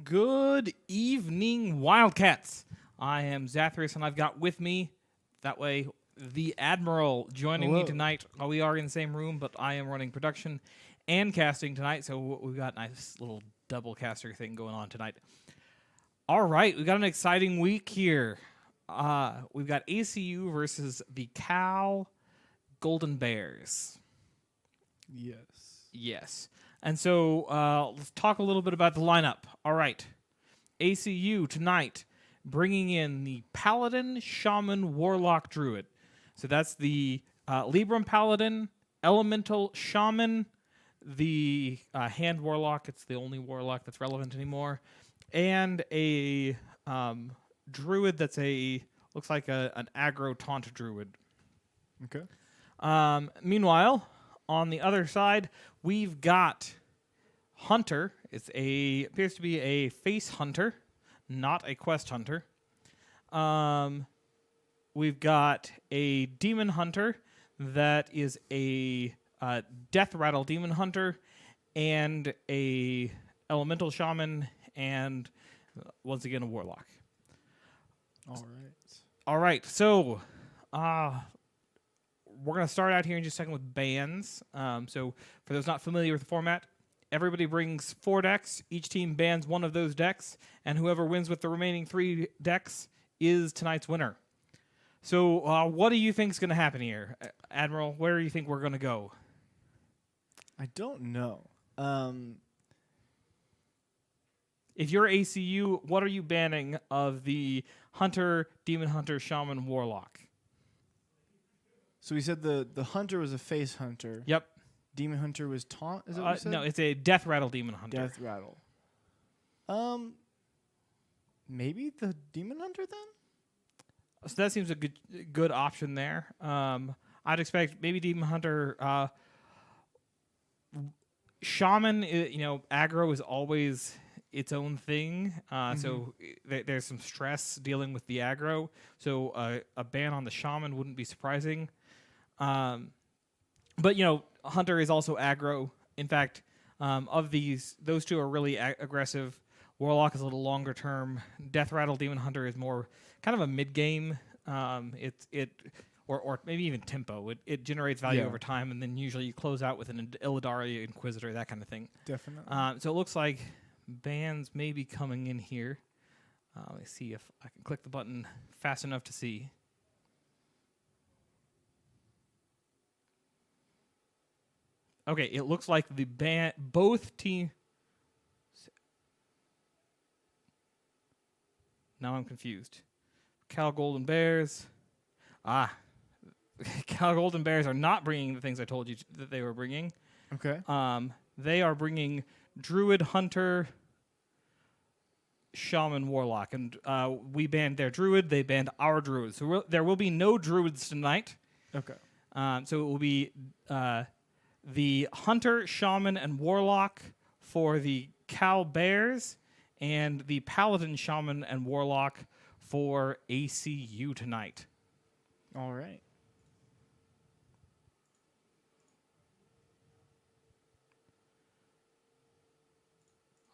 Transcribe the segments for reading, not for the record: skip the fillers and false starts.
Good evening, Wildcats. I am Zathras, and I've got with me, that way, the Admiral joining me tonight. We are in the same room, but I am running production and casting tonight, so we've got a nice little double caster thing going on tonight. All right, we've got an exciting week here. We've got ACU versus the Cal Golden Bears. Yes. And so let's talk a little bit about the lineup. All right. ACU tonight bringing in the Paladin, Shaman, Warlock, Druid. So that's the Libram Paladin, Elemental Shaman, the Hand Warlock. It's the only Warlock that's relevant anymore. And a Druid that's looks like an aggro taunt Druid. Okay. Meanwhile, on the other side, we've got Hunter. Appears to be a face hunter, not a quest hunter. We've got a demon hunter that is a death rattle demon hunter, and a elemental shaman, and once again a warlock. All right. So, we're going to start out here in just a second with bans. So for those not familiar with the format, everybody brings 4 decks. Each team bans one of those decks, and whoever wins with the remaining 3 decks is tonight's winner. So what do you think is going to happen here? Admiral, where do you think we're going to go? I don't know. If you're ACU, what are you banning of the Hunter, Demon Hunter, Shaman, Warlock? So we said the hunter was a face hunter. Yep. Demon hunter was taunt. Is that what you said? No, it's a death rattle demon hunter. Death rattle. Maybe the demon hunter then. So that seems a good option there. I'd expect maybe demon hunter. Shaman, aggro is always its own thing. So there's some stress dealing with the aggro. So a ban on the shaman wouldn't be surprising. But hunter is also aggro. In fact, of those two are really aggressive. Warlock is a little longer term. Death rattle demon hunter is more kind of a mid game. Or maybe even tempo. It generates value over time, and then usually you close out with an Illidari Inquisitor, that kind of thing. Definitely. So it looks like bans may be coming in here. Let me see if I can click the button fast enough to see. Okay, it looks like both teams. Now I'm confused. Cal Golden Bears. Cal Golden Bears are not bringing the things I told you that they were bringing. Okay. They are bringing Druid, Hunter, Shaman, Warlock. And we banned their Druid. They banned our Druid. So there will be no Druids tonight. Okay. So it will be the Hunter, Shaman, and Warlock for the Cal Bears, and the Paladin, Shaman, and Warlock for ACU tonight. All right.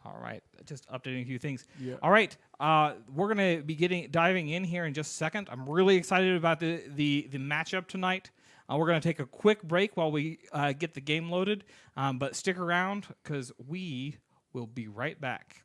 All right, just updating a few things. Yeah. All right, we're going to be diving in here in just a second. I'm really excited about the matchup tonight. We're going to take a quick break while we get the game loaded, but stick around because we will be right back.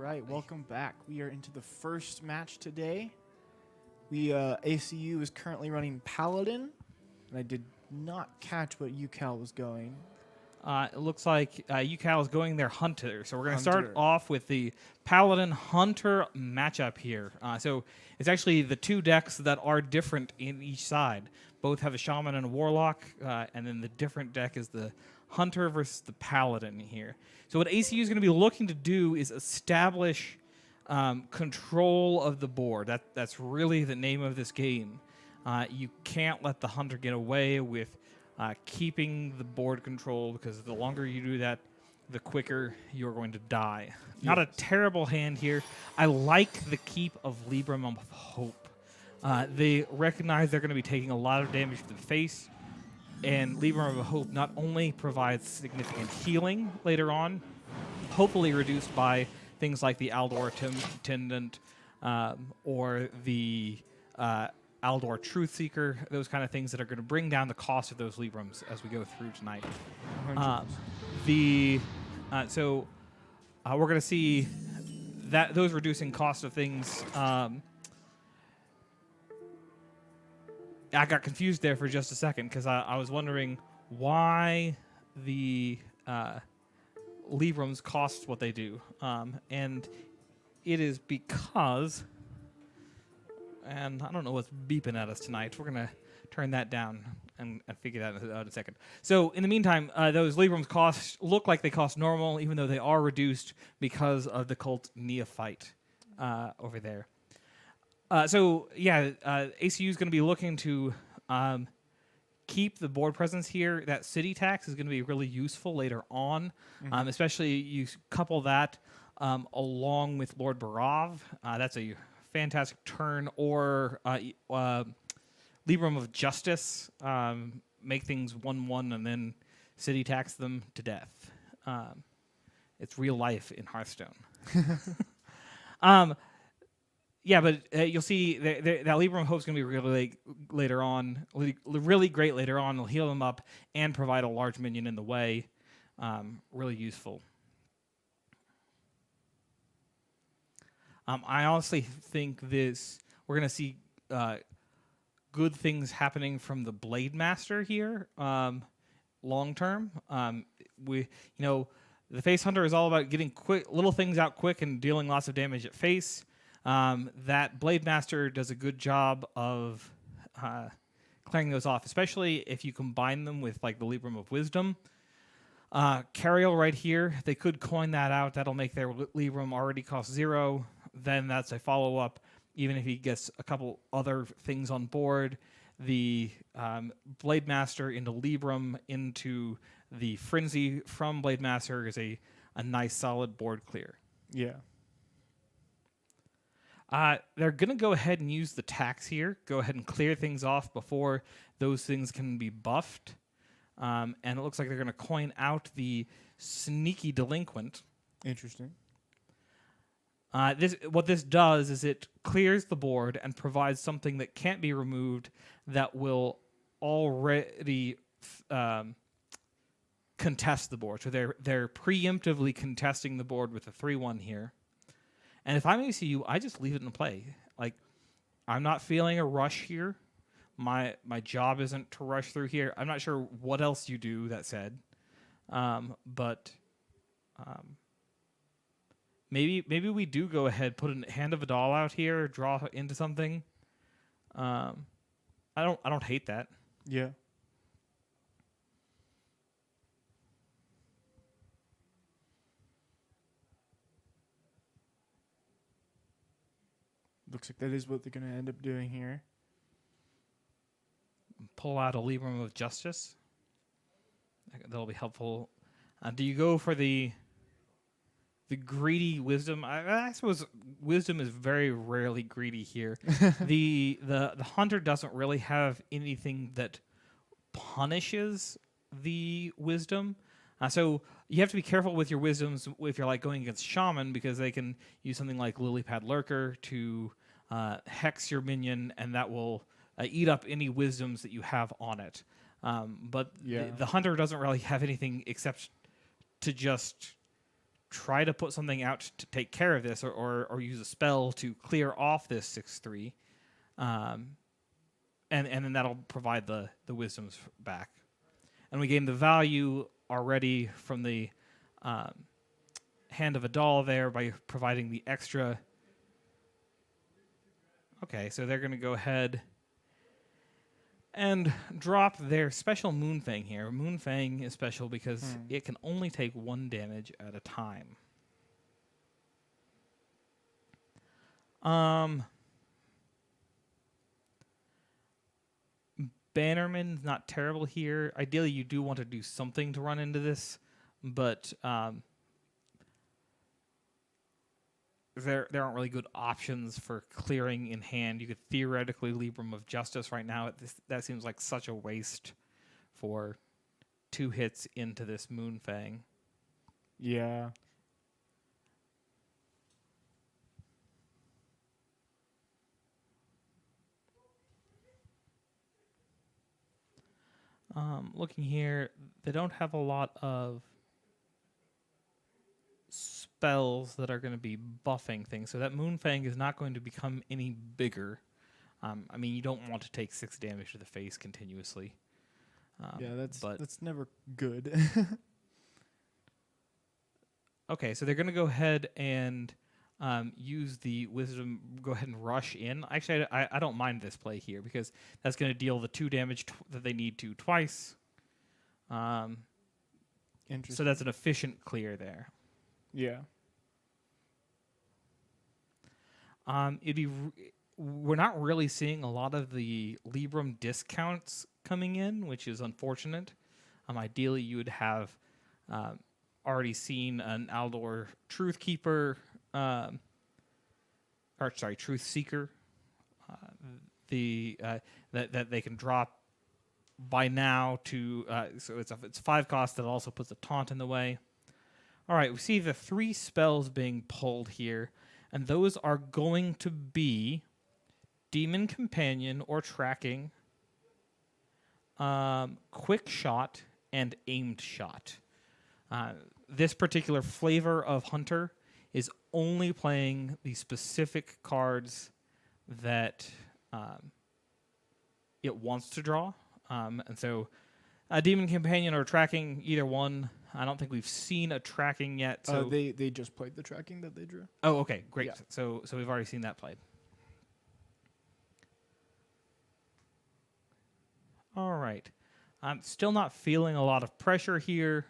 right, welcome back. We are into the first match today. ACU is currently running Paladin, and I did not catch what UCal was going. It looks like UCal is going their Hunter. So we're going to start Hunter. off with the Paladin Hunter matchup here. So it's actually the two decks that are different in each side. Both have a Shaman and a Warlock, and then the different deck is the Hunter versus the Paladin here. So what ACU is going to be looking to do is establish control of the board. That's really the name of this game. You can't let the Hunter get away with keeping the board control, because the longer you do that, the quicker you're going to die. Not a terrible hand here. I like the keep of Libram of Hope. They recognize they're going to be taking a lot of damage to the face, and Libram of Hope not only provides significant healing later on, hopefully reduced by things like the Aldor Tendant or the Aldor Truth Seeker, those kind of things that are going to bring down the cost of those Librams as we go through tonight. So we're going to see that those reducing cost of things. I got confused there for just a second because I was wondering why the Librams cost what they do. And it is because, and I don't know what's beeping at us tonight. We're going to turn that down and figure that out in a second. So in the meantime, those Librams look like they cost normal, even though they are reduced because of the Cult Neophyte over there. ACU is going to be looking to keep the board presence here. That city tax is going to be really useful later on, especially you couple that along with Lord Barav. That's a fantastic turn, or Libram of Justice, make things 1/1 and then city tax them to death. It's real life in Hearthstone. But you'll see that Libram of Hope is going to be really later on, really great later on. It'll heal them up and provide a large minion in the way. Really useful. I honestly think we're going to see good things happening from the Blade Master here, long term. The Face Hunter is all about getting little things out quick and dealing lots of damage at face. That Blade Master does a good job of clearing those off, especially if you combine them with like the Libram of Wisdom. Cariel right here, they could coin that out. That'll make their Libram already cost 0. Then that's a follow-up. Even if he gets a couple other things on board, the Blade Master into Libram into the Frenzy from Blade Master is a nice solid board clear. Yeah. They're going to go ahead and use the tax here. Go ahead and clear things off before those things can be buffed. And it looks like they're going to coin out the Sneaky Delinquent. Interesting. What this does is it clears the board and provides something that can't be removed that will already contest the board. So they're preemptively contesting the board with a 3/1 here. And if I'm ACU, I just leave it in play. Like, I'm not feeling a rush here. My job isn't to rush through here. I'm not sure what else you do, that said. Maybe we do go ahead, put a Hand of a Doll out here, draw into something. I don't hate that. Yeah. Looks like that is what they're going to end up doing here. Pull out a Libram of Justice. That'll be helpful. Do you go for the greedy Wisdom? I suppose Wisdom is very rarely greedy here. The Hunter doesn't really have anything that punishes the Wisdom. So you have to be careful with your Wisdoms if you're like going against Shaman, because they can use something like Lilypad Lurker to hex your minion, and that will eat up any Wisdoms that you have on it. But the Hunter doesn't really have anything except to just try to put something out to take care of this, or use a spell to clear off this 6/3, and then that'll provide the wisdoms back. And we gain the value already from the Hand of a Doll there by providing the extra. Okay, so they're going to go ahead and drop their special Moonfang here. Moonfang is special because it can only take 1 damage at a time. Bannerman's not terrible here. Ideally, you do want to do something to run into this, but there aren't really good options for clearing in hand. You could theoretically Libram of Justice right now. That seems like such a waste for 2 hits into this Moonfang. Yeah. Looking here, they don't have a lot of spells that are going to be buffing things, so that Moonfang is not going to become any bigger. I mean, you don't want to take 6 damage to the face continuously. Yeah, that's never good. Okay, so they're going to go ahead and use the wisdom, go ahead and rush in. Actually, I don't mind this play here because that's going to deal the 2 damage that they need to twice. Interesting. So that's an efficient clear there. Yeah. We're not really seeing a lot of the Libram discounts coming in, which is unfortunate. Ideally, you would have already seen an Aldor Truthkeeper, Truth Seeker, that they can drop by now to so it's 5 cost that also puts a taunt in the way. All right, we see the 3 spells being pulled here, and those are going to be Demon Companion or Tracking, Quick Shot, and Aimed Shot. This particular flavor of Hunter is only playing the specific cards that it wants to draw. And so a Demon Companion or Tracking, either one. I don't think we've seen a Tracking yet. So they just played the tracking that they drew. Oh, okay, great. Yeah. So we've already seen that played. All right. I'm still not feeling a lot of pressure here.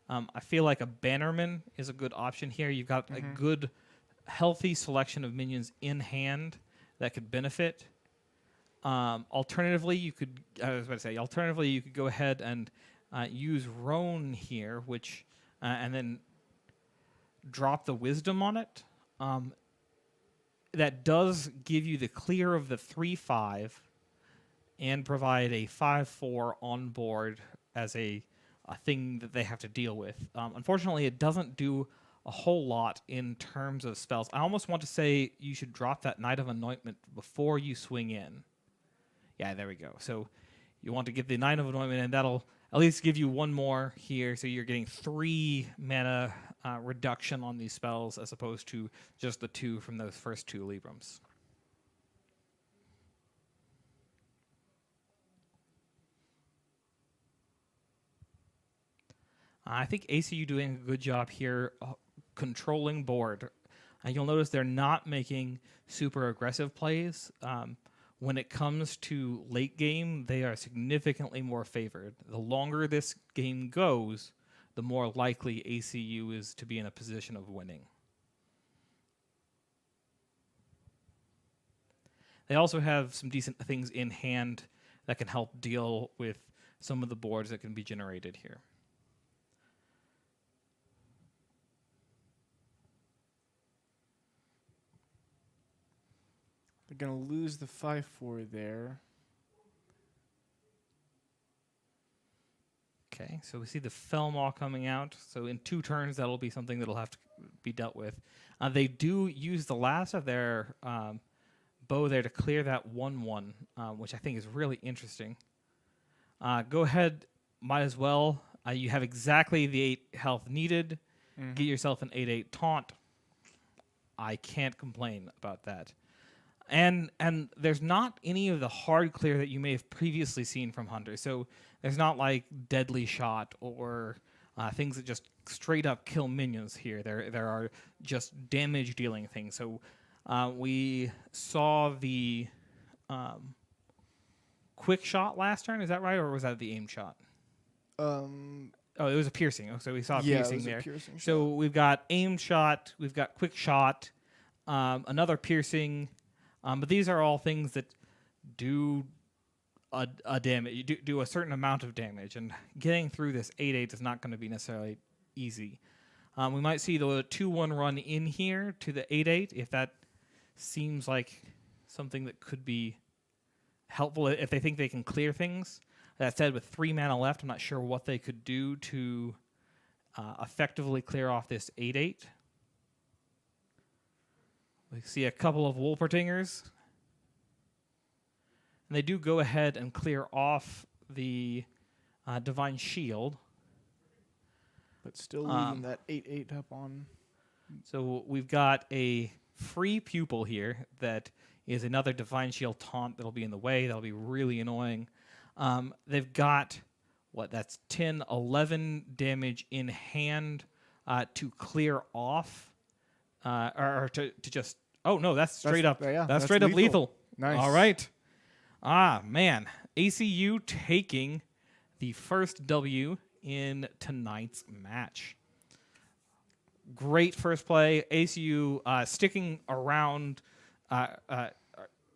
I feel like a Bannerman is a good option here. You've got a good, healthy selection of minions in hand that could benefit. Alternatively, you could go ahead and use Roan here, which and then drop the Wisdom on it. That does give you the clear of the 3/5 and provide a 5/4 on board as a thing that they have to deal with. Unfortunately, it doesn't do a whole lot in terms of spells. I almost want to say you should drop that Knight of Anointment before you swing in. Yeah, there we go. So you want to get the Knight of Anointment, and that'll at least give you 1 more here. So you're getting 3 mana reduction on these spells as opposed to just the 2 from those first 2 Librams. I think ACU doing a good job here controlling board. You'll notice they're not making super aggressive plays. When it comes to late game, they are significantly more favored. The longer this game goes, the more likely ACU is to be in a position of winning. They also have some decent things in hand that can help deal with some of the boards that can be generated here. They're going to lose the 5/4 there. Okay, so we see the Felmaw coming out. So in 2 turns, that'll be something that'll have to be dealt with. They do use the last of their bow there to clear that 1/1, which I think is really interesting. Go ahead, might as well. You have exactly the 8 health needed. get yourself an 8/8 taunt. I can't complain about that. And there's not any of the hard clear that you may have previously seen from Hunter. So there's not like deadly shot or things that just straight up kill minions here. There are just damage dealing things. So we saw the quick shot last turn. Is that right, or was that the aim shot? Oh, it was a piercing. Oh, so we saw a piercing there. So we've got aim shot, we've got quick shot, another piercing. But these are all things that do a damage, do a certain amount of damage, and getting through this 8/8 is not going to be necessarily easy. We might see the 2/1 run in here to the 8/8 if that seems like something that could be helpful if they think they can clear things. That said, with 3 mana left, I'm not sure what they could do to effectively clear off this 8/8. We see a couple of Wolpertingers. And they do go ahead and clear off the Divine Shield. But still leaving that 8/8 up on. So we've got a free Pupil here that is another Divine Shield taunt that'll be in the way. That'll be really annoying. They've got, that's 10, 11 damage in hand to clear off. Or to just, oh no, that's straight up. Yeah, that's straight up lethal. Nice. All right. Man. ACU taking the first W in tonight's match. Great first play. ACU sticking around,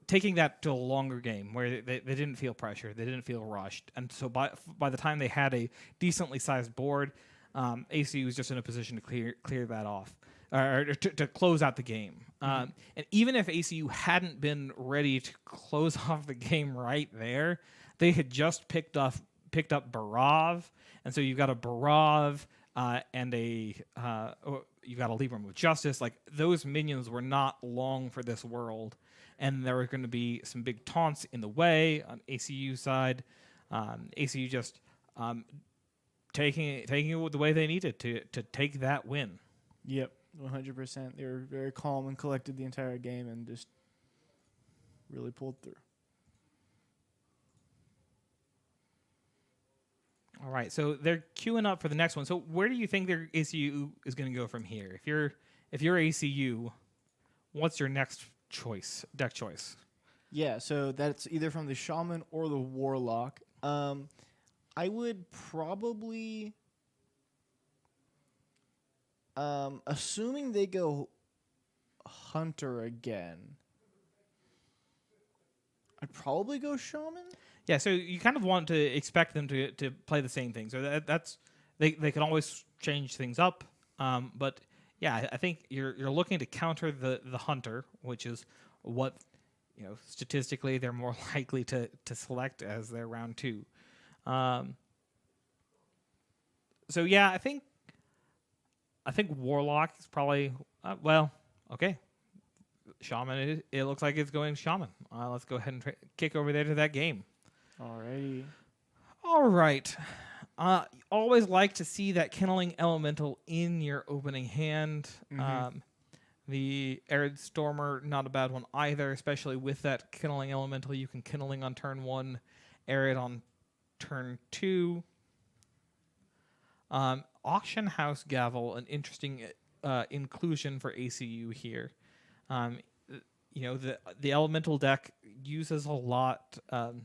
taking that to a longer game where they didn't feel pressure. They didn't feel rushed. And so by the time they had a decently sized board, ACU was just in a position to clear that off. Or to close out the game. And even if ACU hadn't been ready to close off the game right there, they had just picked up Barav, and so you've got a Barav and you've got a Libram with Justice. Like, those minions were not long for this world, and there were going to be some big taunts in the way on ACU side. ACU just taking it the way they needed to take that win. Yep. 100%. They were very calm and collected the entire game and just really pulled through. All right, so they're queuing up for the next one. So where do you think their ACU is going to go from here? If you're ACU, what's your next deck choice? Yeah, so that's either from the Shaman or the Warlock. I would probably... assuming they go Hunter again, I'd probably go Shaman. Yeah, so you kind of want to expect them to play the same thing. So that's they can always change things up. But yeah, I think you're looking to counter the Hunter, which is what, statistically they're more likely to select as their round 2. So yeah, I think Warlock is probably, okay. Shaman, it looks like it's going Shaman. Let's go ahead and kick over there to that game. Alrighty. All right. Always like to see that Kindling Elemental in your opening hand. The Arid Stormer, not a bad one either, especially with that Kindling Elemental. You can Kindling on turn 1, Arid on turn 2. Auction House Gavel, an interesting inclusion for ACU here. The Elemental deck uses a lot of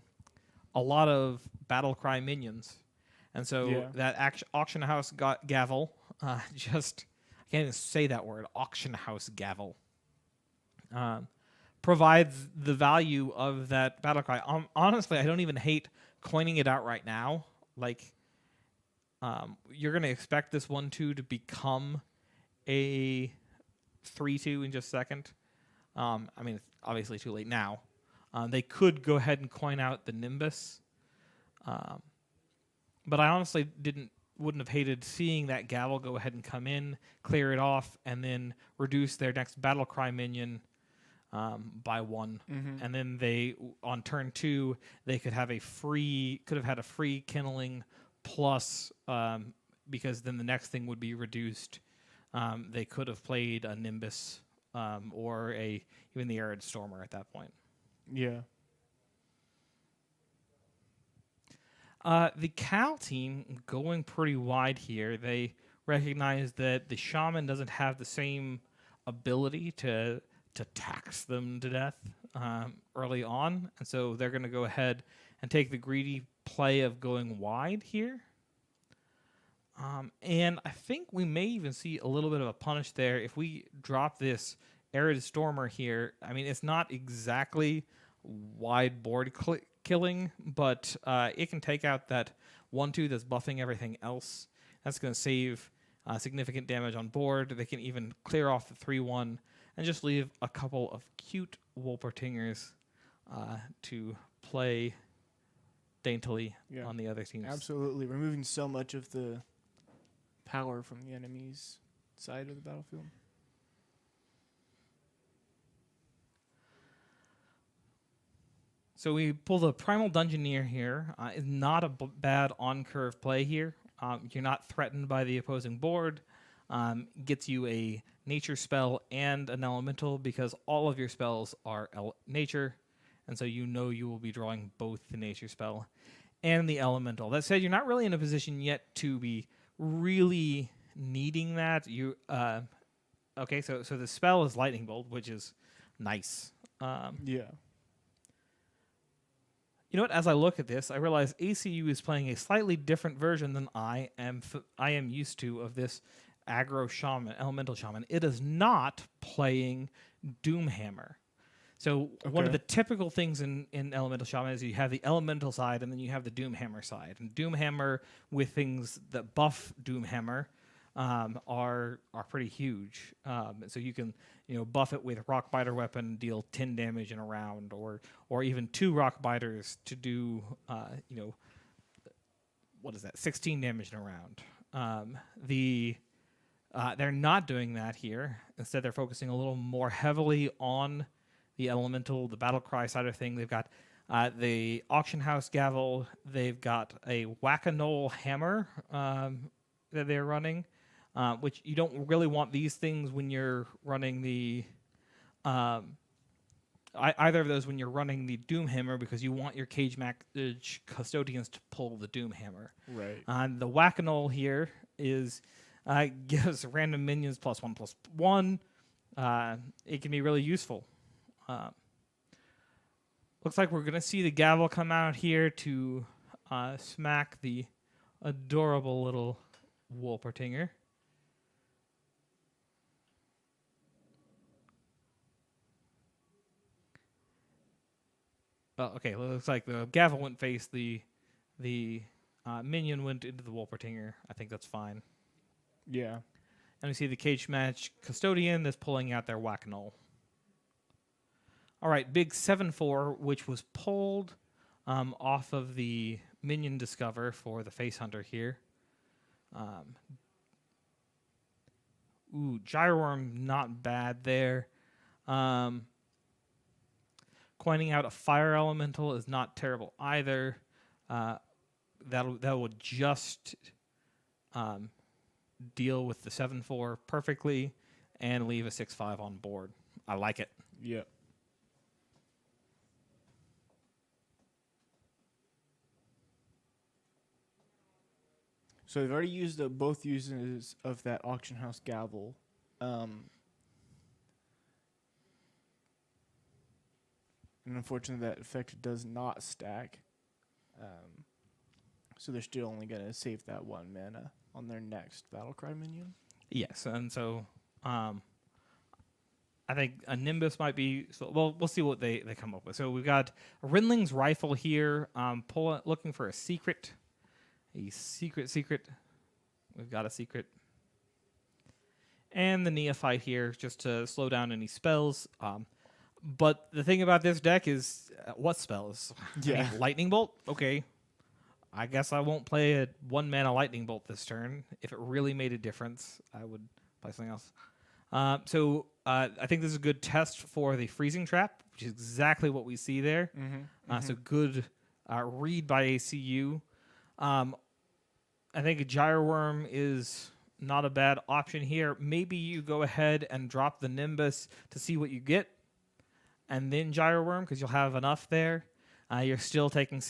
Battlecry minions, and so that Auction House Gavel, I can't even say that word, Auction House Gavel, provides the value of that Battlecry. Honestly, I don't even hate coining it out right now. Like, you're going to expect this 1/2 to become a 3/2 in just a second. It's obviously too late now. They could go ahead and coin out the Nimbus. But I honestly wouldn't have hated seeing that Gavel go ahead and come in, clear it off, and then reduce their next Battlecry minion by 1. And then they, on turn 2, they could have had a free Kindling plus, because then the next thing would be reduced they could have played a Nimbus or even the Arid Stormer at that point. Yeah. The Cal team going pretty wide here. They recognize that the Shaman doesn't have the same ability to tax them to death early on, and so they're going to go ahead and take the greedy play of going wide here. And I think we may even see a little bit of a punish there if we drop this Arid Stormer here. I mean, it's not exactly wide board killing, but it can take out that 1/2 that's buffing everything else. That's going to save significant damage on board. They can even clear off the 3/1 and just leave a couple of cute Wolpertingers to play daintily on the other teams. Absolutely. Removing so much of the power from the enemy's side of the battlefield. So we pull the Primal Dungeoneer here. Is not a bad on-curve play here. You're not threatened by the opposing board. Gets you a nature spell and an elemental because all of your spells are nature. And so you know you will be drawing both the nature spell and the elemental. That said, you're not really in a position yet to be really needing that. Okay, so the spell is Lightning Bolt, which is nice. Yeah. You know what? As I look at this, I realize ACU is playing a slightly different version than I am used to of this aggro shaman, elemental shaman. It is not playing Doomhammer. So one of the typical things in elemental shaman is you have the elemental side and then you have the Doomhammer side. And Doomhammer with things that buff Doomhammer are pretty huge. So you can buff it with Rockbiter weapon, deal 10 damage in a round, or even 2 Rockbiters to do 16 damage in a round. They're not doing that here. Instead, they're focusing a little more heavily on the elemental, the battle cry side of thing. They've got the auction house gavel. They've got a whack-a-knoll hammer that they're running. Which you don't really want these things when you're running the either of those when you're running the Doomhammer, because you want your Cage Match Custodians to pull the Doomhammer. Right. The Whack-a-Knoll here is gives random minions +1/+1. It can be really useful. Looks like we're going to see the gavel come out here to smack the adorable little Wolpertinger. Well, okay, looks like the gavel went face, the minion went into the Wolpertinger. I think that's fine. Yeah. And we see the Cage Match Custodian that's pulling out their Whack-a-Knoll. All right, big 7/4, which was pulled off of the Minion Discover for the Face Hunter here. Gyroworm, not bad there. Coining out a Fire Elemental is not terrible either. That would just deal with the 7/4 perfectly and leave a 6/5 on board. I like it. Yep. So they've already used both uses of that auction house gavel. And unfortunately, that effect does not stack. So they're still only going to save that 1 mana on their next Battlecry minion. Yes, and so I think a Nimbus might be... we'll see what they come up with. So we've got a Rinling's Rifle here, looking for a secret. A secret. We've got a secret. And the Neophyte here, just to slow down any spells. But the thing about this deck is, what spells? Yeah. I mean, Lightning Bolt? Okay. I guess I won't play a 1 mana Lightning Bolt this turn. If it really made a difference, I would play something else. So I think this is a good test for the Freezing Trap, which is exactly what we see there. So good read by ACU. I think a Gyroworm is not a bad option here. Maybe you go ahead and drop the Nimbus to see what you get, and then Gyro Worm because you'll have enough there. You're still sending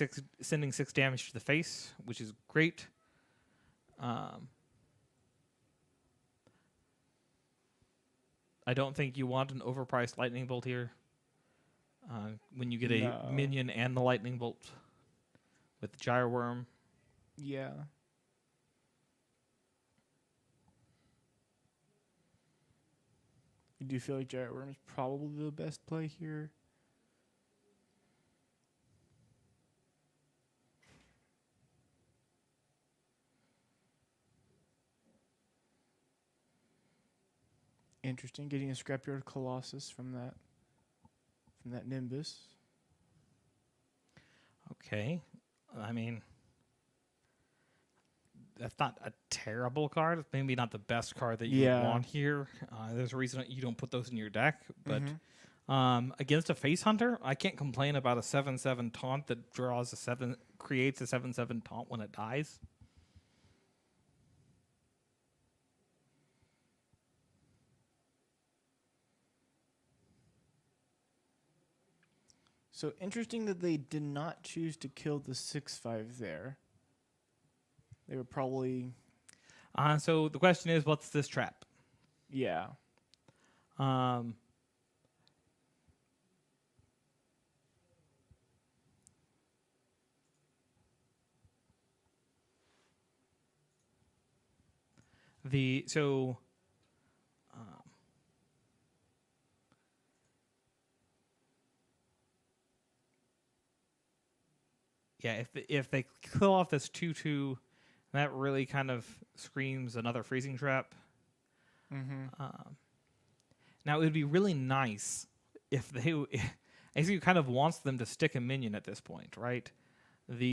6 damage to the face, which is great. I don't think you want an overpriced Lightning Bolt here. When you get a minion and the Lightning Bolt with Gyro Worm. Yeah. You do feel like Gyro Worm is probably the best play here. Interesting, getting a Scrapyard Colossus from that Nimbus. Okay. I mean, that's not a terrible card. It's maybe not the best card that you would want here. There's a reason you don't put those in your deck. But against a Face Hunter, I can't complain about a 7/7 taunt that creates a 7/7 taunt when it dies. So interesting that they did not choose to kill the 6/5 there. They were probably... So the question is, what's this trap? Yeah. Yeah, if they kill off this 2/2, that really kind of screams another freezing trap. Now it would be really nice if they, ACU kind of wants them to stick a minion at this point, right? Do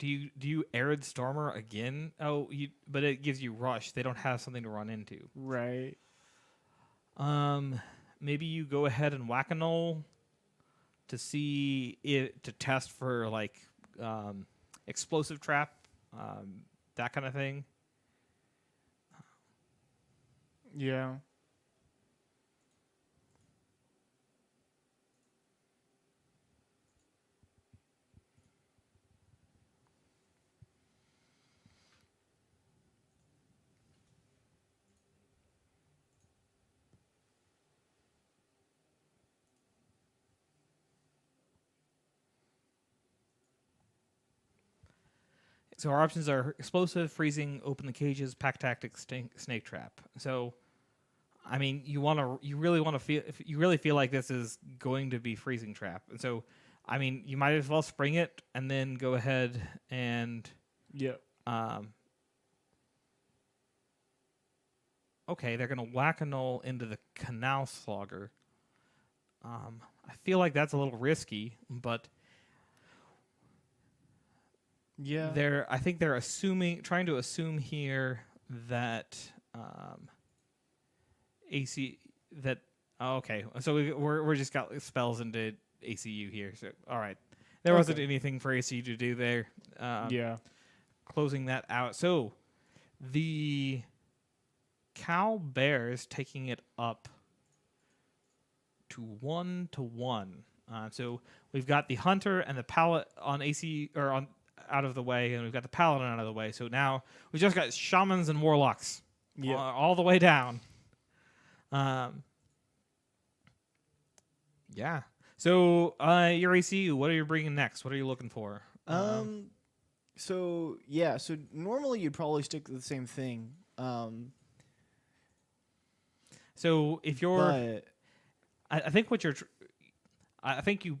you Arid Stormer again? Oh, but it gives you rush. They don't have something to run into. Right. Maybe you go ahead and Whack-A-Null to see it to test for like explosive trap, that kind of thing. Yeah. So our options are explosive, freezing, open the cages, pack tactics, snake trap. So, I mean, you really feel like this is going to be freezing trap, and so, I mean, you might as well spring it and then go ahead and okay, they're gonna Whack-A-Null into the Canal Slogger. I feel like that's a little risky, but. Yeah. I think they're trying to assume here that okay. So we're just got spells into ACU here. So all right, there wasn't anything for ACU to do there. Closing that out. So the Cow Bears taking it up to 1-1. So we've got the Hunter and the Pallet on ACU or on. Out of the way, and we've got the Paladin out of the way. So now we've just got Shamans and Warlocks all the way down. Yeah. So your ACU, what are you bringing next? What are you looking for? So normally you'd probably stick to the same thing. So if you're, I think what you're, I think you,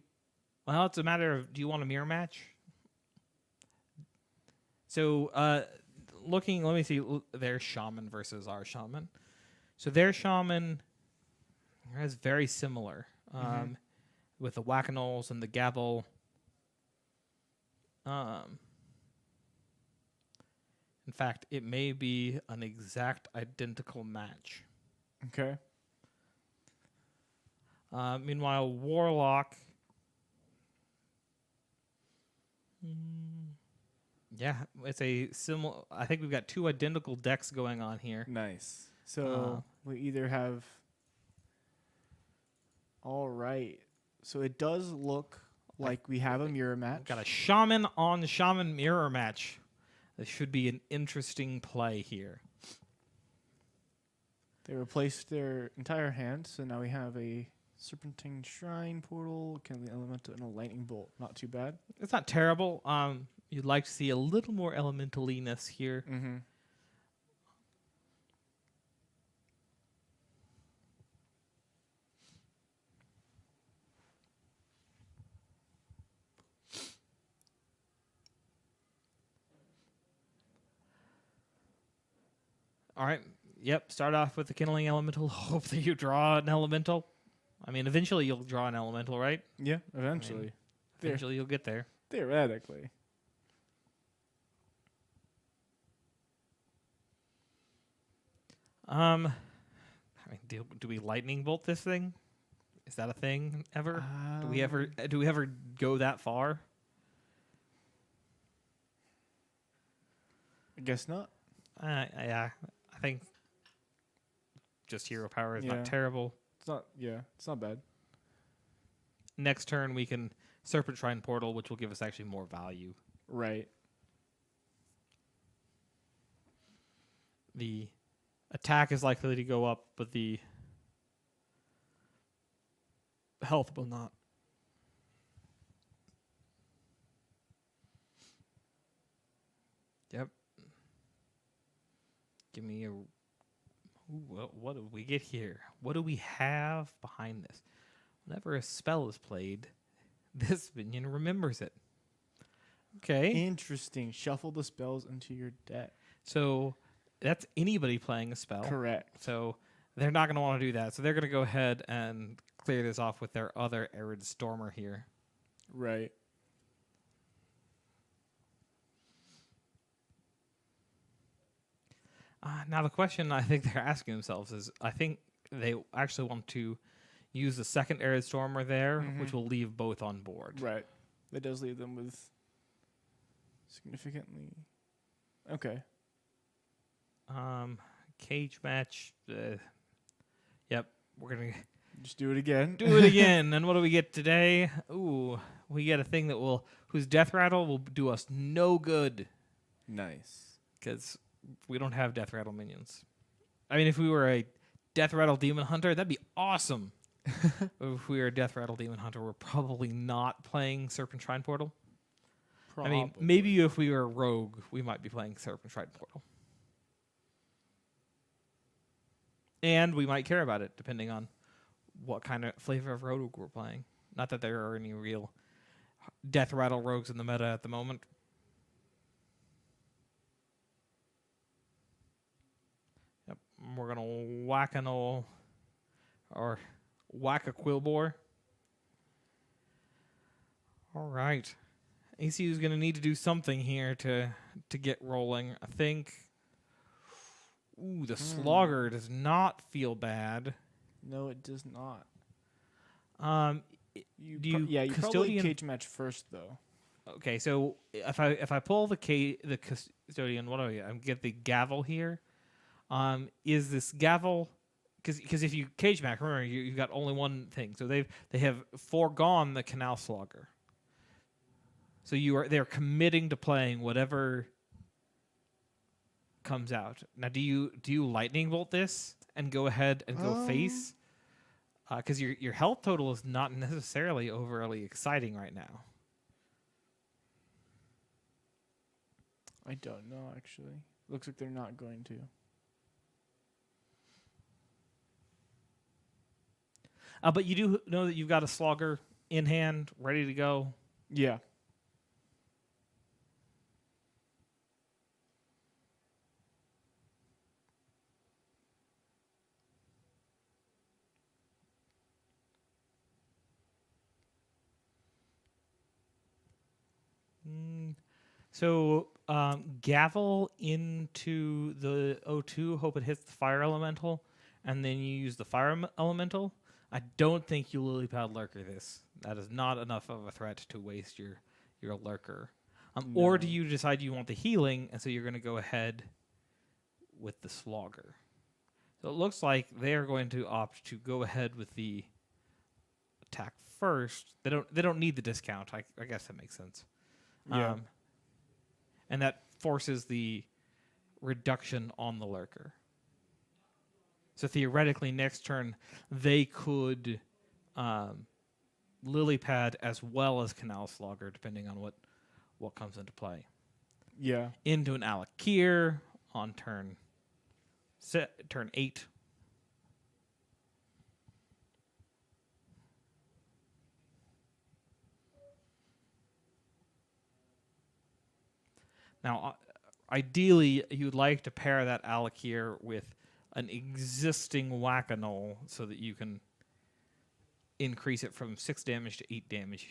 well, it's a matter of, do you want a mirror match? So, let me see their Shaman versus our Shaman. So their Shaman is very similar, with the Whack-A-Nulls and the Gavel. In fact, it may be an exact identical match. Okay. Meanwhile, Warlock. Yeah, it's a similar. I think we've got two identical decks going on here. Nice. So we either have. All right. So it does look like we have a mirror match. We've got a shaman on shaman mirror match. This should be an interesting play here. They replaced their entire hand, so now we have a Serpentine Shrine portal, Kindling Elemental, and a Lightning Bolt. Not too bad. It's not terrible. You'd like to see a little more elementaliness here. Mm-hmm. All right. Yep. Start off with the kindling elemental. Hope that you draw an elemental. I mean, eventually you'll draw an elemental, right? Yeah, eventually. Eventually you'll get there. Theoretically. I mean, do we lightning bolt this thing? Is that a thing ever? Do we ever go that far? I guess not. Yeah, I think just hero power is Yeah. not terrible. It's not. Yeah, it's not bad. Next turn we can Serpent Shrine Portal, which will give us actually more value. Right. The attack is likely to go up, but the health will not. Yep. Give me a... Ooh, what do we get here? What do we have behind this? Whenever a spell is played, this minion remembers it. Okay. Interesting. Shuffle the spells into your deck. So that's anybody playing a spell. Correct. So they're not going to want to do that. So they're going to go ahead and clear this off with their other Arid Stormer here. Right. Now the question I think they're asking themselves is, I think they actually want to use the second Arid Stormer there, which will leave both on board. Right. That does leave them with significantly. Okay. Cage match. Yep, we're gonna Just do it again. do it again. And what do we get today? Ooh, we get a thing whose death rattle will do us no good Nice. because we don't have death rattle minions. I mean, if we were a death rattle demon hunter, that'd be awesome. If we were a death rattle demon hunter, we're probably not playing Serpent Shrine Portal. I mean, maybe if we were a rogue, we might be playing Serpent Shrine Portal. And we might care about it, depending on what kind of flavor of rogue we're playing. Not that there are any real death rattle rogues in the meta at the moment. Yep, we're gonna whack an old or whack a Quillbore. All right, ACU is gonna need to do something here to get rolling. I think. Ooh, the Slogger does not feel bad. No, it does not. You You probably cage match first though. Okay, so if I pull the custodian, what do I get the gavel here? Is this gavel because if you cage match, remember you've got only one thing. So they have foregone the Canal Slogger. So they're committing to playing whatever comes out. Now, do you lightning bolt this and go ahead and go face? Because your health total is not necessarily overly exciting right now. I don't know actually. Looks like they're not going to. But you do know that you've got a Slogger in hand, ready to go. Yeah. So gavel into the O2, hope it hits the fire elemental, and then you use the fire elemental. I don't think you lily pad lurker this. That is not enough of a threat to waste your lurker. Or do No. you decide you want the healing, and so you're going to go ahead with the Slogger? So it looks like they are going to opt to go ahead with the attack first. They don't need the discount. I guess that makes sense. Yeah. And that forces the reduction on the Lurker. So theoretically, next turn they could Lily Pad as well as Canal Slogger, depending on what comes into play. Yeah. Into an Alakir on turn 8. Now, ideally, you'd like to pair that Alakir with an existing Whack-A-Null so that you can increase it from 6 damage to 8 damage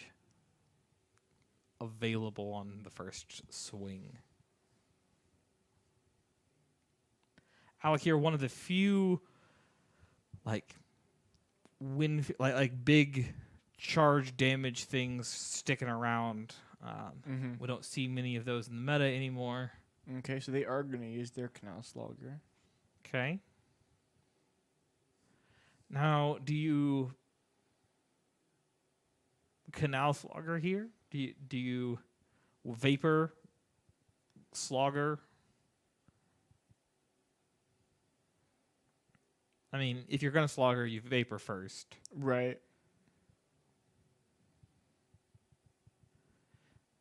available on the first swing. Alakir, one of the few like big charge damage things sticking around. We don't see many of those in the meta anymore. Okay, so they are going to use their Canal Slogger. Okay. Now, do you Canal Slogger here? Do you Vapor Slogger? I mean, if you're going to Slogger, you Vapor first. Right.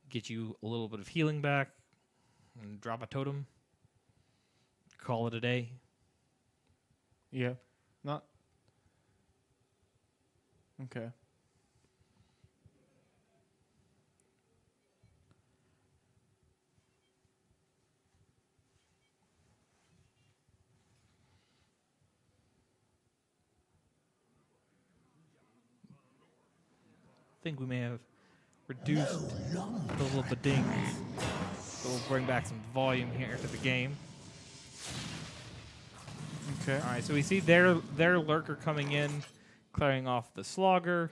Get you a little bit of healing back and drop a totem. Call it a day. Yeah. Not. Okay. I think we may have reduced the little bedings. So we'll bring back some volume here to the game. Okay. All right, so we see their Lurker coming in, clearing off the Slogger.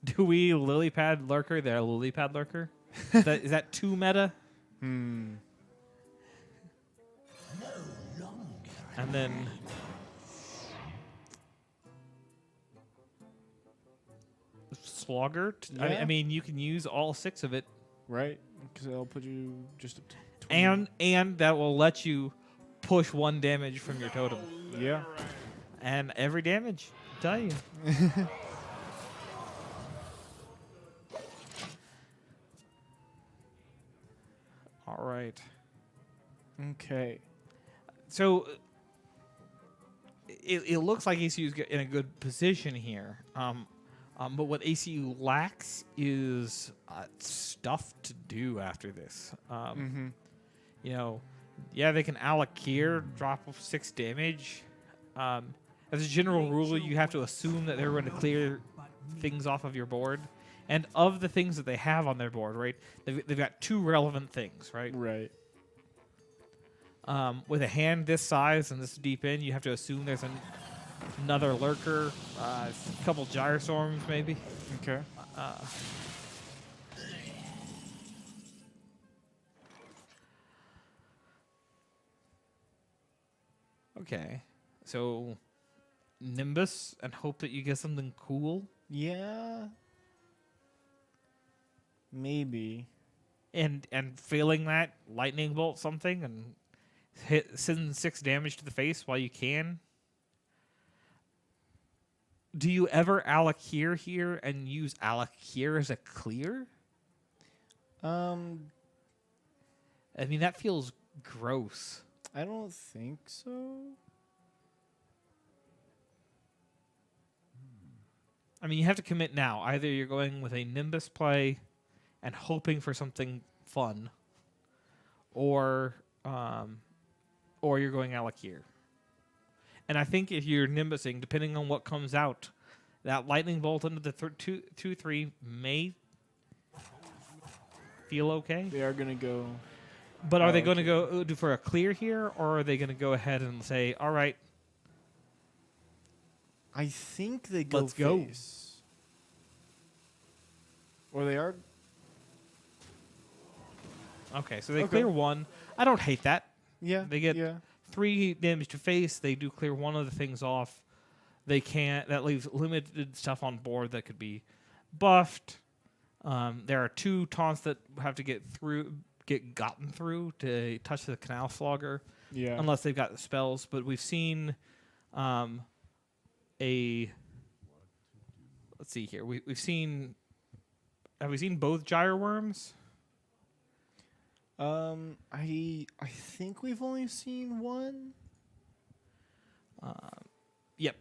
Do we Lily Pad Lurker their Lily Pad Lurker? Is that too meta? Hmm. And then Slogger. Yeah. I mean, you can use all 6 of it, Right? Because it'll put you just up to 20. and that will let you push 1 damage from your totem. Yeah. And every damage, I tell you. All right. Okay. So it looks like ACU's in a good position here. But what ACU lacks is stuff to do after this. You know, yeah, they can Alakir, drop 6 damage. As a general rule, you have to assume that they're going to clear things off of your board. And of the things that they have on their board, right, they've got 2 relevant things, right? Right. With a hand this size and this deep in, you have to assume there's another Lurker, a couple Gyrestorms maybe. Okay. Okay, so Nimbus and hope that you get something cool. Yeah. Maybe. And failing that, Lightning Bolt something and send 6 damage to the face while you can. Do you ever Alakir here and use Alakir as a clear? I mean, that feels gross. I don't think so. I mean, you have to commit now. Either you're going with a Nimbus play and hoping for something fun, or you're going Alakir. And I think if you're Nimbusing, depending on what comes out, that Lightning Bolt into the 2/3 may feel okay. They are going to go. But are they going to go do for a clear here, or are they going to go ahead and say, all right, I think they go Let's go. face. Or they are. Okay, so they Okay. clear 1. I don't hate that. Yeah. They get yeah. 3 damage to face. They do clear 1 of the things off. They can't. That leaves limited stuff on board that could be buffed. There are 2 taunts that have to get gotten through to touch the Canal Slogger, Yeah. unless they've got the spells. But we've seen a. Let's see here. We've seen. Have we seen both gyre worms? I think we've only seen one. Yep.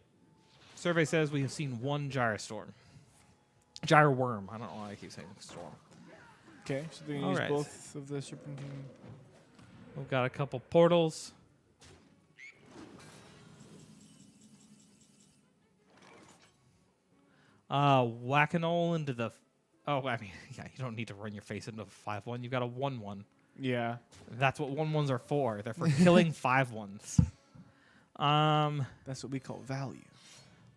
Survey says we have seen 1 gyre worm. I don't know why I keep saying storm. Okay, so they All use right. both of the serpentine. We've got a couple portals. Whack-a-nole into the. Oh, I mean, yeah, you don't need to run your face into a 5-1. You've got a 1-1. Yeah. That's what 1-1s are for. They're for killing 5-1s. That's what we call value.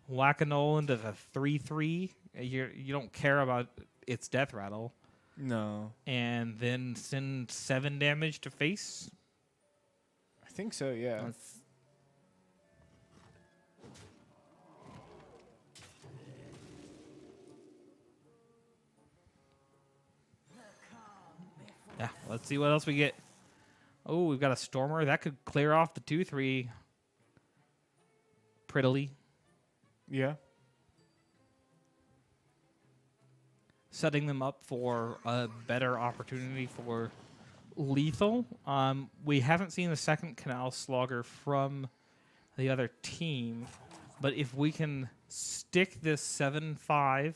Whack-a-nole into the 3-3. You don't care about its death rattle. No. And then send 7 damage to face. I think so, yeah. Yeah, let's see what else we get. Oh, we've got a Stormer. That could clear off the 2-3 prettily. Yeah. Setting them up for a better opportunity for lethal. We haven't seen the second Canal Slogger from the other team, but if we can stick this 7-5,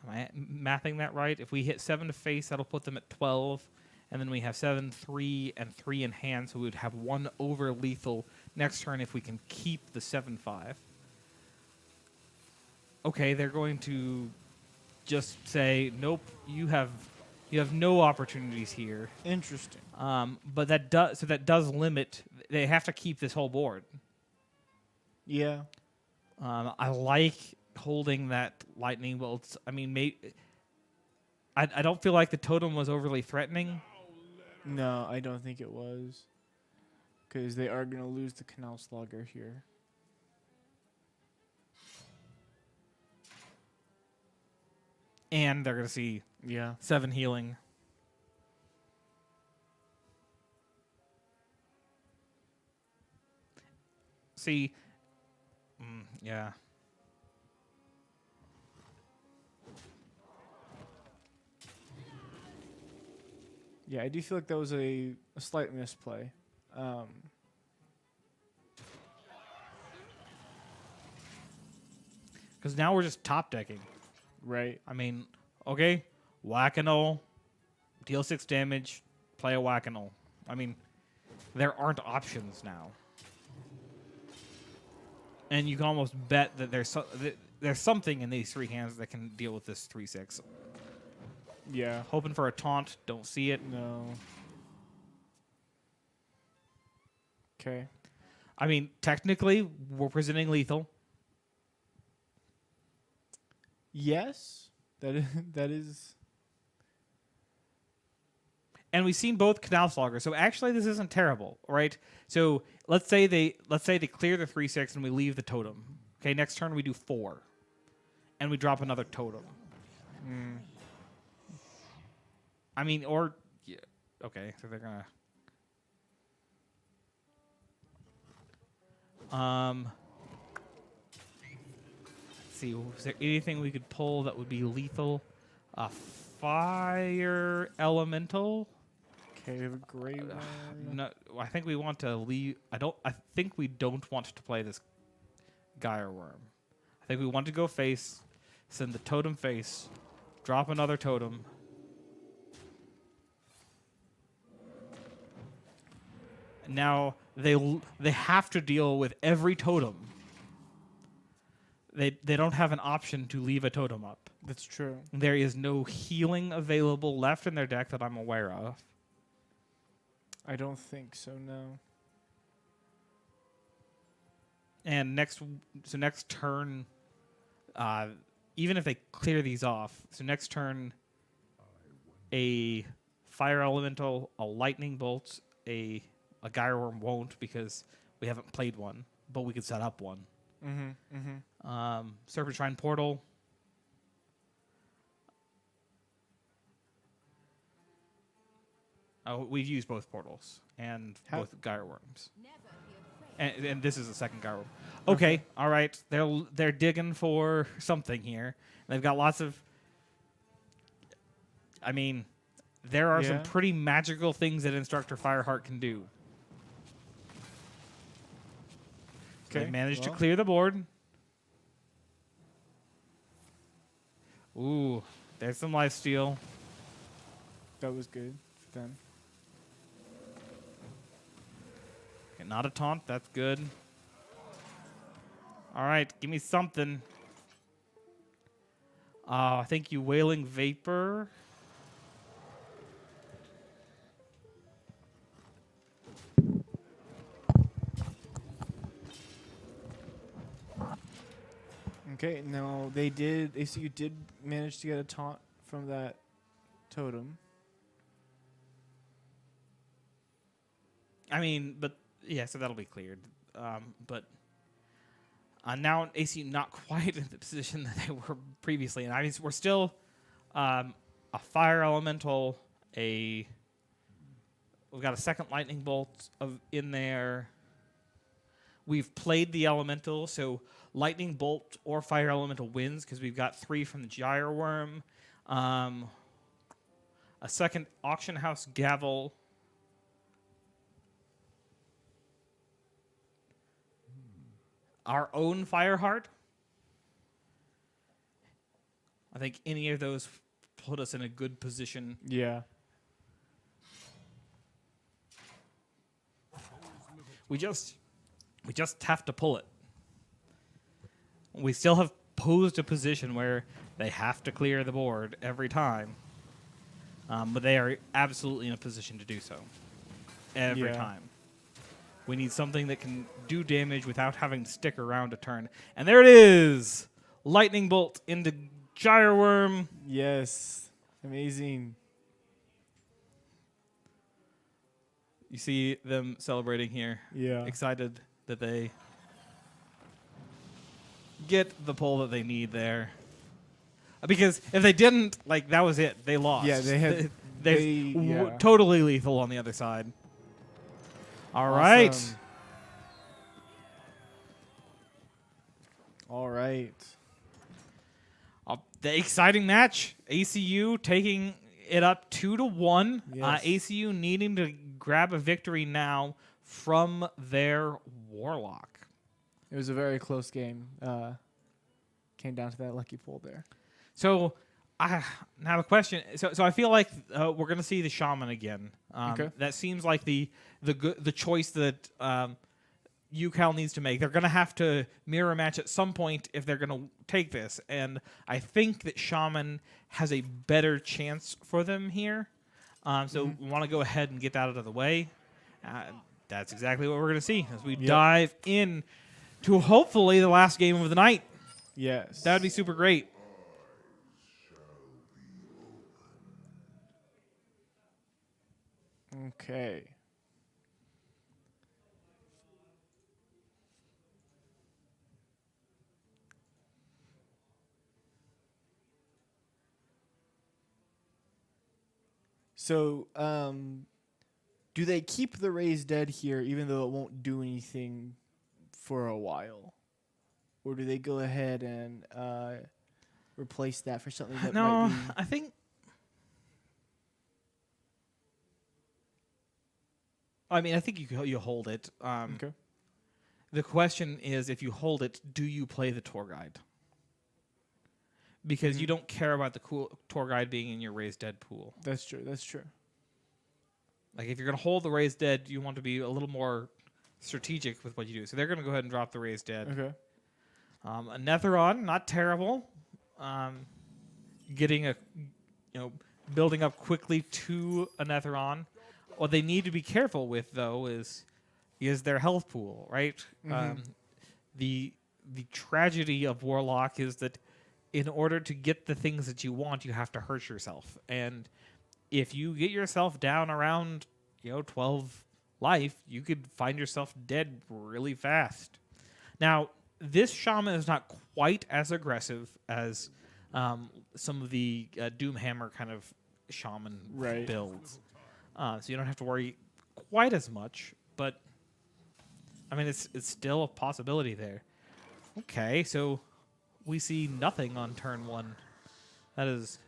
am I mathing that right? If we hit 7 to face, that'll put them at 12, and then we have 7, 3, and 3 in hand, so we would have 1 over lethal next turn if we can keep the 7-5. Okay, they're going to just say, nope, you have no opportunities here. Interesting. But that does limit. They have to keep this whole board. Yeah. I like holding that lightning bolt. I mean, I don't feel like the totem was overly threatening. No, I don't think it was. Because they are going to lose the Canal Slogger here. And they're going to see 7 healing. See, yeah. Yeah, I do feel like that was a slight misplay. Because now we're just top decking. Right. I mean, okay, Whack-a-Nole, deal 6 damage, play a Whack-a-Nole. I mean, there aren't options now. And you can almost bet that there's something in these 3 hands that can deal with this 3-6. Yeah. Hoping for a taunt, don't see it. No. Okay. I mean, technically, we're presenting lethal. Yes. That is. And we've seen both Canal Slogger, so actually this isn't terrible, right? So let's say they clear the 3-6 and we leave the totem. Okay, next turn we do 4, and we drop another totem. I mean, or yeah, okay, so they're gonna. Let's see, is there anything we could pull that would be lethal? Fire elemental. Okay, we have a gray one. No, I think we want to leave. I think we don't want to play this gyre worm. I think we want to go face, send the totem face, drop another totem. Now they have to deal with every totem. They don't have an option to leave a totem up. That's true. There is no healing available left in their deck that I'm aware of. I don't think so, no. And next turn, even if they clear these off, so next turn, a fire elemental, a lightning bolt, a gyre worm won't because we haven't played one, but we could set up one. Serpent Shrine Portal. Oh, we've used both portals and both gyre worms. And this is the second gyre worm. Okay, all right. They're digging for something here. They've got lots of. I mean, there are some pretty magical things that Instructor Fireheart can do. So they managed to clear the board. Ooh, there's some lifesteal. That was good for them. Okay, not a taunt. That's good. All right, give me something. I think you Wailing Vapor. Okay, now ACU did manage to get a taunt from that totem. I mean, but yeah, so that'll be cleared. But now ACU not quite in the position that they were previously in. I mean, we're still a fire elemental. We've got a second lightning bolt in there. We've played the elemental, so lightning bolt or fire elemental wins because we've got 3 from the gyre worm. A second auction house gavel. Our own Fireheart. I think any of those put us in a good position. Yeah. We just have to pull it. We still have posed a position where they have to clear the board every time. But they are absolutely in a position to do so. Every time. We need something that can do damage without having to stick around a turn. And there it is! Lightning bolt into gyre worm. Yes. Amazing. You see them celebrating here. Yeah. Excited that they get the pull that they need there. Because if they didn't, like, that was it. They lost. Yeah, they had. Totally lethal on the other side. All right. All right. The exciting match. ACU taking it up 2-1. Yes. ACU needing to grab a victory now from their Warlock. It was a very close game. Came down to that lucky pull there. So I have a question. So I feel like we're going to see the Shaman again. Okay. That seems like the choice that UCal needs to make. They're going to have to mirror match at some point if they're going to take this. And I think that Shaman has a better chance for them here. So we want to go ahead and get that out of the way. That's exactly what we're going to see as we dive in to hopefully the last game of the night. Yes. That would be super great. Okay. So, do they keep the Raised Dead here even though it won't do anything for a while? Or do they go ahead and replace that for something that might be... I think... I mean, I think you hold it. Okay. The question is, if you hold it, do you play the tour guide? Because you don't care about the tour guide being in your Raised Dead pool. That's true. That's true. Like, if you're going to hold the Raised Dead, you want to be a little more strategic with what you do. So they're going to go ahead and drop the Raised Dead. Okay. A Netheron, not terrible. Getting building up quickly to a Netheron. What they need to be careful with, though, is their health pool, right? The tragedy of Warlock is that in order to get the things that you want, you have to hurt yourself. And if you get yourself down around 12 life, you could find yourself dead really fast. Now, this shaman is not quite as aggressive as some of the Doomhammer kind of shaman builds. So you don't have to worry quite as much, but I mean, it's still a possibility there. Okay, so we see nothing on turn 1. That is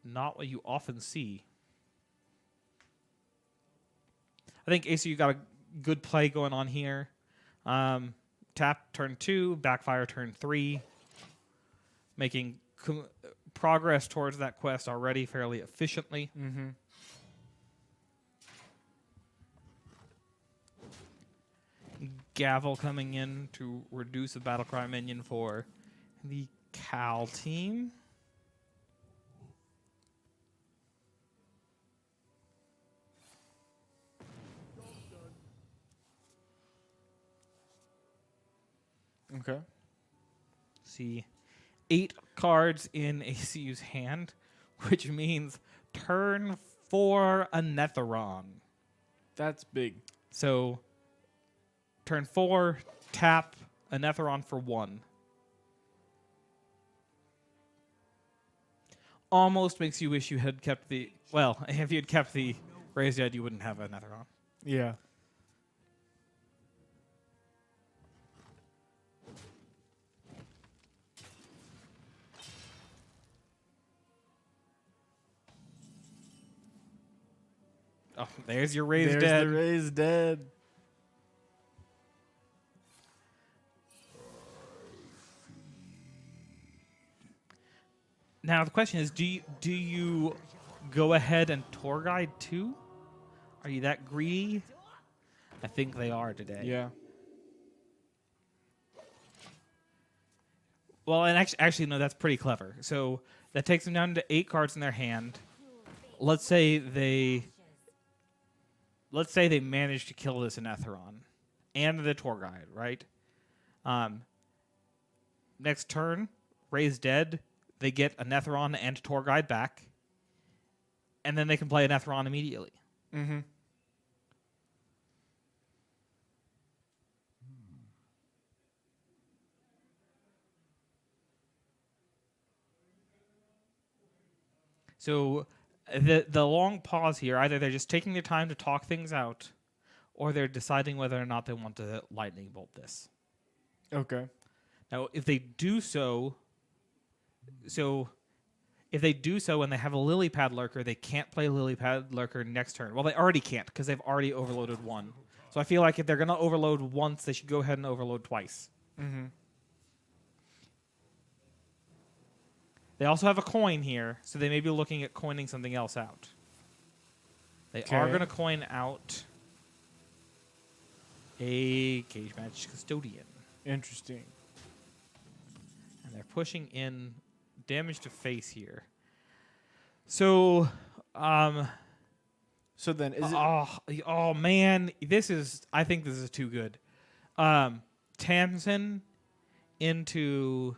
not what you often see. I think ACU got a good play going on here. Tap turn 2, backfire turn 3, making progress towards that quest already fairly efficiently. Mm-hmm. Gavel coming in to reduce the battlecry minion for the Cal team. Okay. See 8 cards in ACU's hand, which means turn 4 a Netheron. That's big. So turn 4, tap a Netheron for 1. Almost makes you wish you had kept the... Well, if you had kept the Raised Dead, you wouldn't have a Netheron. Yeah. Oh, there's your Raised There's Dead. the Raised Dead. Now the question is, do you go ahead and tour guide too? Are you that greedy? I think they are today. Yeah. Well, and actually, no, that's pretty clever. So that takes them down to 8 cards in their hand. Let's say they manage to kill this Anetheron and the tour guide, right? Next turn, Raise Dead. They get a Netheron and tour guide back, and then they can play a Netheron immediately. Mm-hmm. So the long pause here, either they're just taking their time to talk things out, or they're deciding whether or not they want to lightning bolt this. Okay. Now, if they do so if they do so and they have a Lily Pad Lurker, they can't play Lily Pad Lurker next turn. Well, they already can't because they've already overloaded 1. So I feel like if they're going to overload once, they should go ahead and overload twice. Mm-hmm. They also have a coin here, so they may be looking at coining something else out. They are going to coin out a Cage Match Custodian. Interesting. And they're pushing in damage to face here. So, So then, is it? oh man, I think this is too good. Tamsin into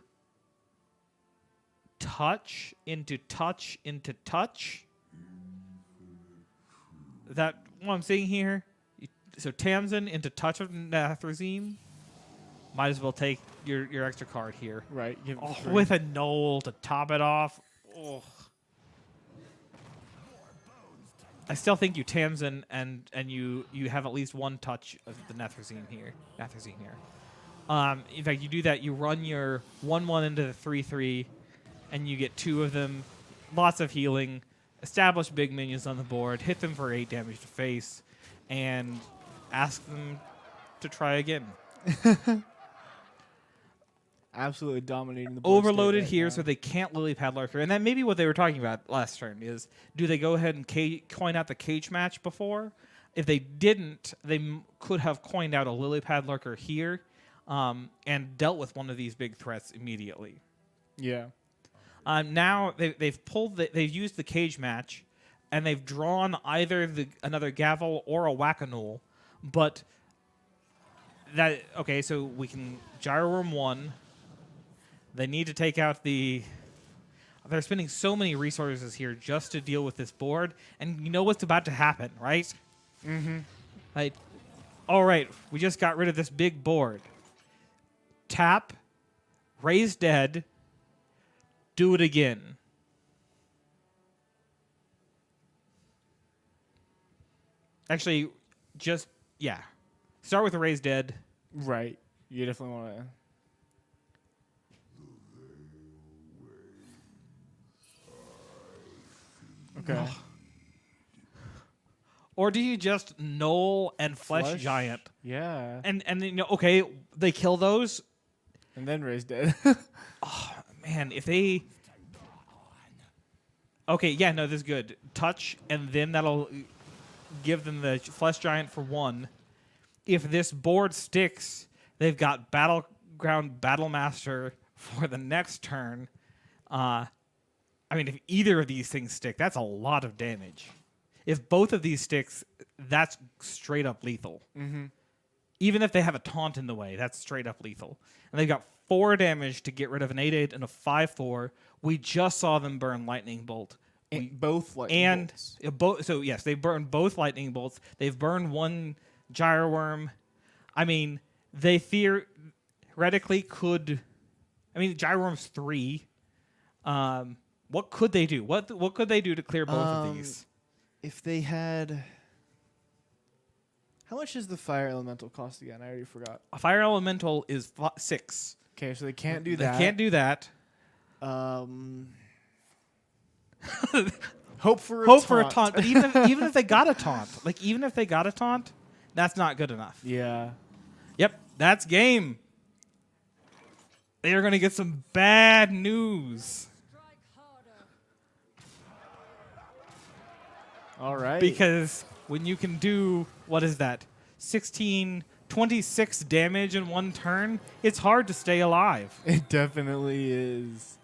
touch, into touch, into touch. That what I'm seeing here? So Tamsin into touch of Nathrezim. Might as well take your extra card here. Right. Give it Oh, 3. with a Knoll to top it off. Oh. I still think you Tamsin and you have at least 1 touch of the Nathrezim here. In fact, you do that. You run your 1/1 into the 3/3, and you get 2 of them. Lots of healing. Establish big minions on the board. Hit them for 8 damage to face, and ask them to try again. Absolutely dominating the board. Overloaded state here, right so they can't Lily Pad Lurker. And that may be what they were talking about last turn, is do they go ahead and coin out the cage match before? If they didn't, they could have coined out a Lily Pad Lurker here and dealt with one of these big threats immediately. Yeah. Now they've used the cage match, and they've drawn either another Gavel or a Whack-A-Knoll. But so we can Gyro Room 1. They need to take out the they're spending so many resources here just to deal with this board, and you know what's about to happen, right? Mm-hmm. Like, all right, we just got rid of this big board. Tap, raise dead, do it again. Actually, yeah. Start with a raise dead. Right. You definitely want to. Okay. Or do you just null and flesh giant? Yeah. And okay, they kill those. And then raise dead. Man, if they... Okay, yeah, no, this is good. Touch, and then that'll give them the flesh giant for 1. If this board sticks, they've got Battleground Battlemaster for the next turn. I mean, if either of these things stick, that's a lot of damage. If both of these sticks, that's straight up lethal. Mm-hmm. Even if they have a taunt in the way, that's straight up lethal. And they've got 4 damage to get rid of an 8/8 and a 5/4. We just saw them burn Lightning Bolt. Both lightning bolts. So yes, they burned both Lightning Bolts. They've burned 1 Gyro Worm. I mean, they theoretically could... I mean, Gyro Worm's 3. What could they do? What could they do to clear both of these? If they had... How much does the fire elemental cost again? I already forgot. A fire elemental is 6. Okay, so they can't do that. They can't do that. Hope for a taunt. But even if they got a taunt, that's not good enough. Yeah. Yep, that's game. They are going to get some bad news. All right. Because when you can do, what is that, 26 damage in 1 turn, it's hard to stay alive. It definitely is.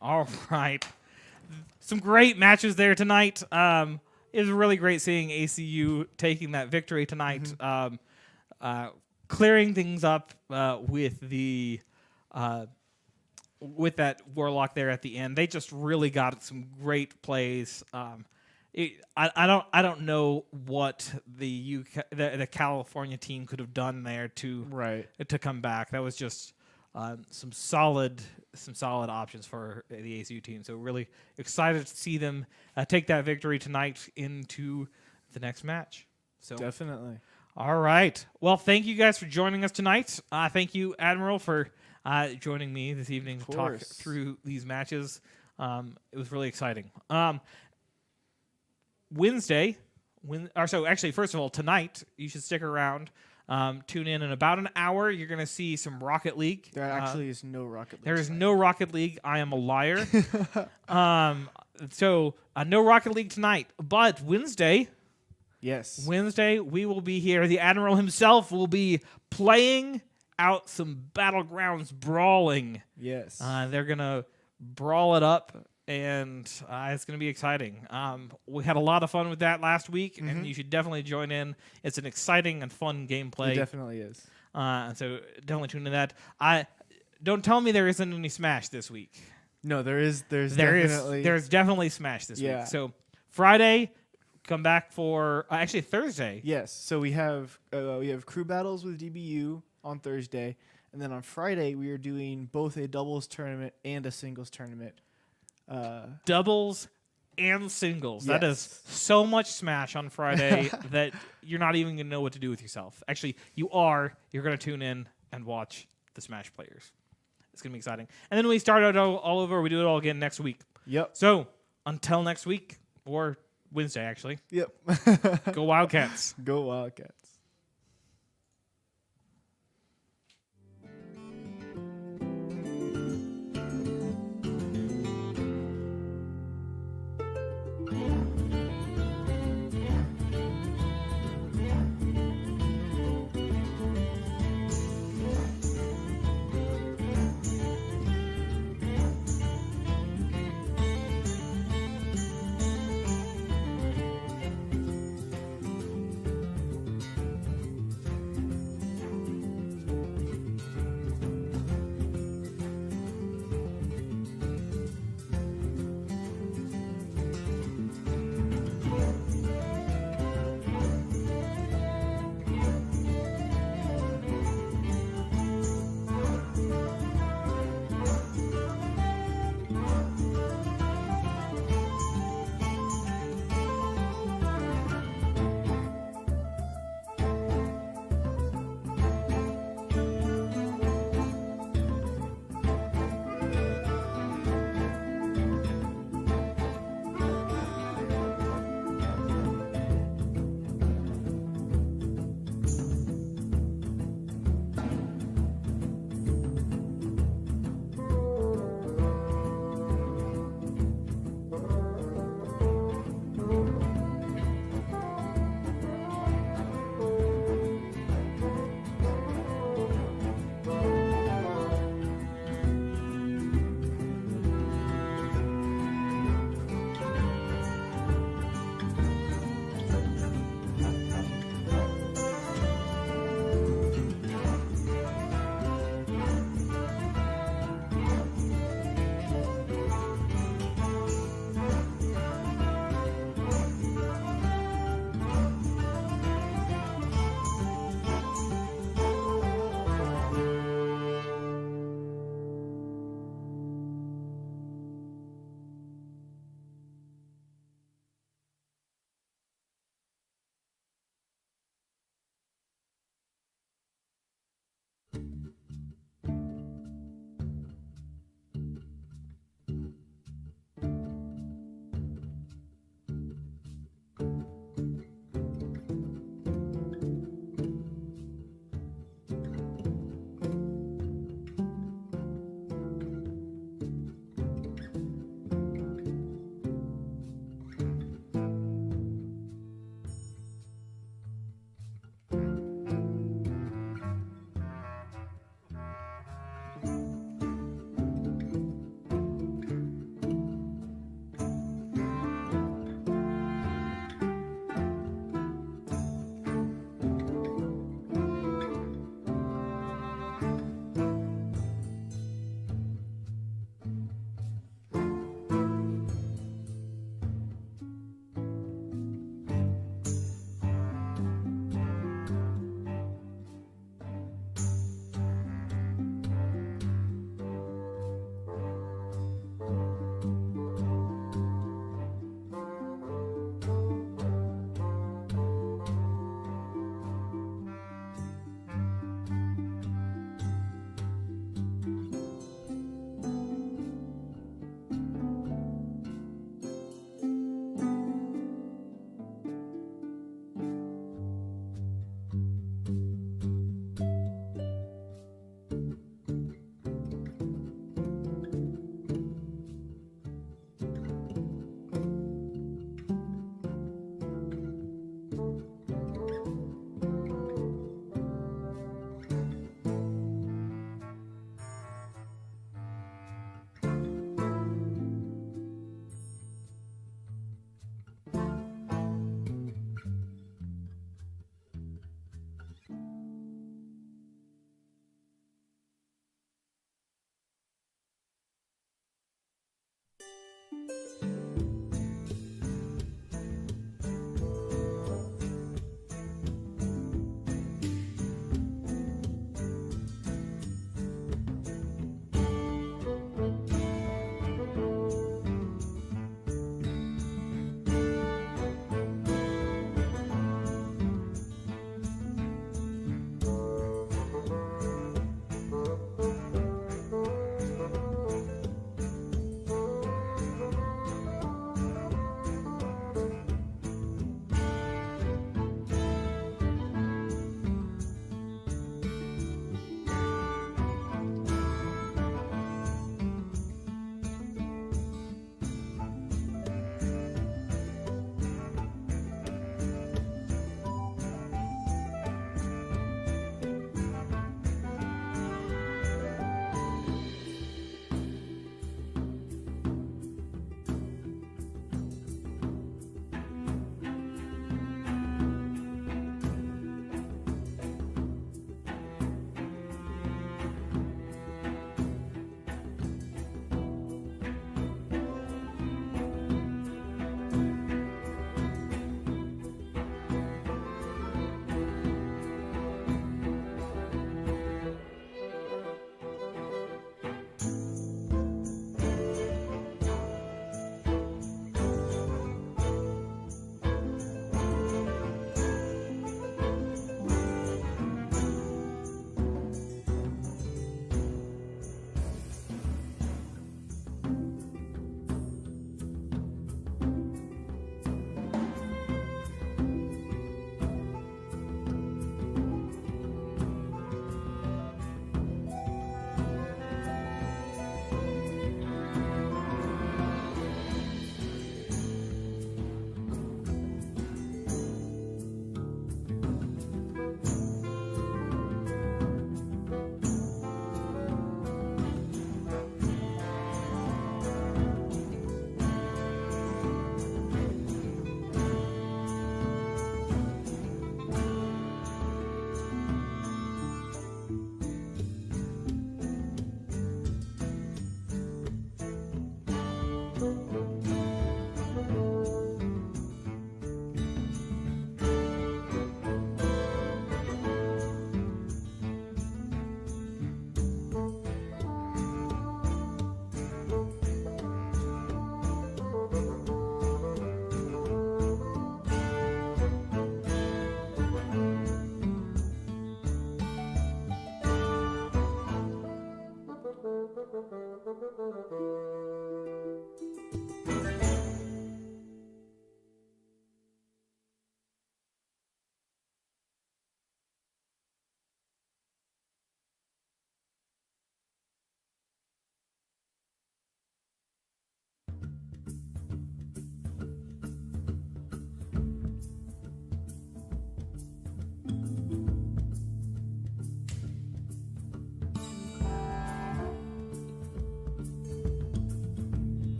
All right. Some great matches there tonight. It was really great seeing ACU taking that victory tonight, clearing things up with the with that Warlock there at the end. They just really got some great plays. I don't know what the California team could have done there to come back. That was just some solid options for the ACU team. So really excited to see them take that victory tonight into the next match. So definitely. All right. Well, thank you guys for joining us tonight. Thank you, Admiral, for joining me this evening to talk through these matches. It was really exciting. Wednesday, first of all, tonight, you should stick around. Tune in about an hour. You're going to see some Rocket League. There actually is no Rocket League. There is no Rocket League. I am a liar. So no Rocket League tonight. But Wednesday, we will be here. The Admiral himself will be playing out some Battlegrounds brawling. Yes. They're going to brawl it up. And it's going to be exciting. We had a lot of fun with that last week, and you should definitely join in. It's an exciting and fun gameplay. It definitely is. So definitely tune in to that. Don't tell me there isn't any Smash this week. No, there is. There's definitely Smash this week. Yeah. So Friday, come back for actually Thursday. Yes. So we have crew battles with DBU on Thursday, and then on Friday we are doing both a doubles tournament and a singles tournament. Doubles and singles. Yes. That is so much Smash on Friday that you're not even going to know what to do with yourself. Actually, you are. You're going to tune in and watch the Smash players. It's going to be exciting. And then we start out all over. We do it all again next week. Yep. So until next week, or Wednesday, actually. Yep. Go Wildcats. Go Wildcats.